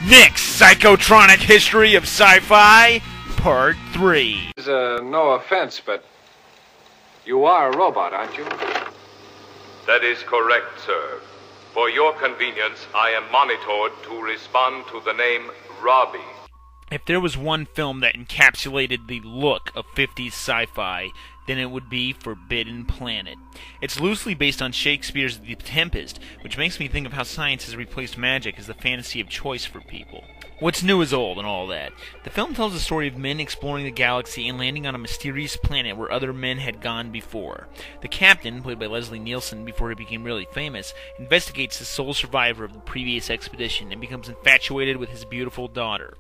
Next, Psychotronic History of Sci-Fi, Part 3. No offense, but you are a robot, aren't you? That is correct, sir. For your convenience, I am monitored to respond to the name Robbie. If there was one film that encapsulated the look of 50s sci-fi, then it would be Forbidden Planet. It's loosely based on Shakespeare's The Tempest, which makes me think of how science has replaced magic as the fantasy of choice for people. What's new is old and all that. The film tells the story of men exploring the galaxy and landing on a mysterious planet where other men had gone before. The captain, played by Leslie Nielsen before he became really famous, investigates the sole survivor of the previous expedition and becomes infatuated with his beautiful daughter.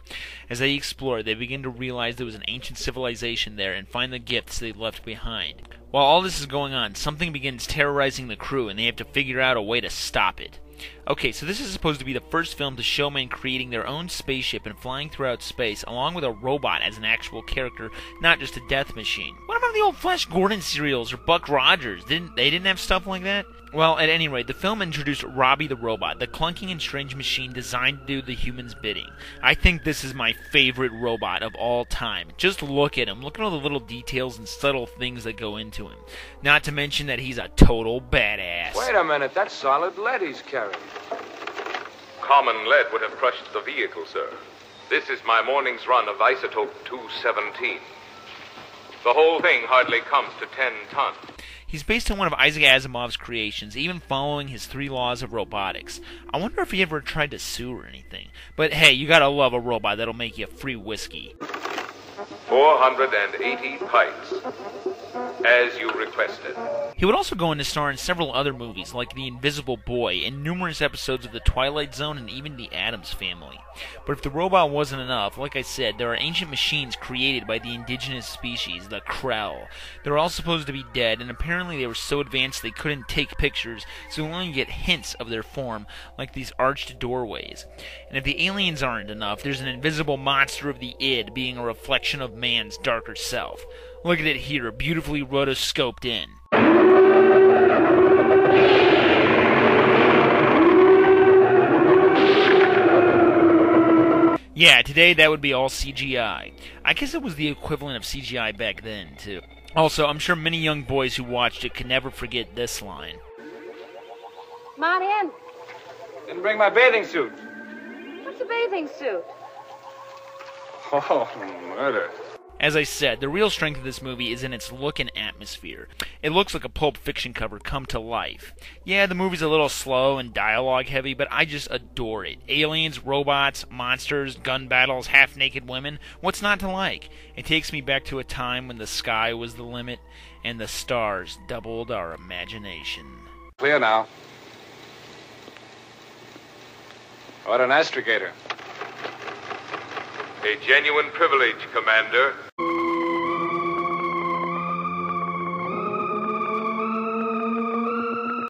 As they explore, they begin to realize there was an ancient civilization there and find the gifts they left behind. While all this is going on, something begins terrorizing the crew and they have to figure out a way to stop it. Okay, so this is supposed to be the first film to show men creating their own spaceship and flying throughout space, along with a robot as an actual character, not just a death machine. What about the old Flash Gordon serials or Buck Rogers? They didn't have stuff like that? Well, at any rate, the film introduced Robbie the robot, the clunking and strange machine designed to do the human's bidding. I think this is my favorite robot of all time. Just look at him. Look at all the little details and subtle things that go into him. Not to mention that he's a total badass. Wait a minute, that's solid lead he's carrying. Common lead would have crushed the vehicle, sir. This is my morning's run of isotope 217. The whole thing hardly comes to 10 tons. He's based on one of Isaac Asimov's creations, even following his 3 laws of robotics. I wonder if he ever tried to sue or anything. But hey, you gotta love a robot that'll make you free whiskey. 480 pints, as you requested. He would also go on to star in several other movies, like The Invisible Boy, and numerous episodes of The Twilight Zone and even The Addams Family. But if the robot wasn't enough, like I said, there are ancient machines created by the indigenous species, the Krell. They're all supposed to be dead, and apparently they were so advanced they couldn't take pictures, so we only get hints of their form, like these arched doorways. And if the aliens aren't enough, there's an invisible monster of the id, being a reflection of man's darker self. Look at it here, beautifully rotoscoped in. Yeah, today that would be all CGI. I guess it was the equivalent of CGI back then, too. Also, I'm sure many young boys who watched it could never forget this line. Come on in. Didn't bring my bathing suit. What's a bathing suit? Oh, murder. As I said, the real strength of this movie is in its look and atmosphere. It looks like a Pulp Fiction cover come to life. Yeah, the movie's a little slow and dialogue heavy, but I just adore it. Aliens, robots, monsters, gun battles, half-naked women. What's not to like? It takes me back to a time when the sky was the limit and the stars doubled our imagination. Clear now. What an astrogator. A genuine privilege, Commander.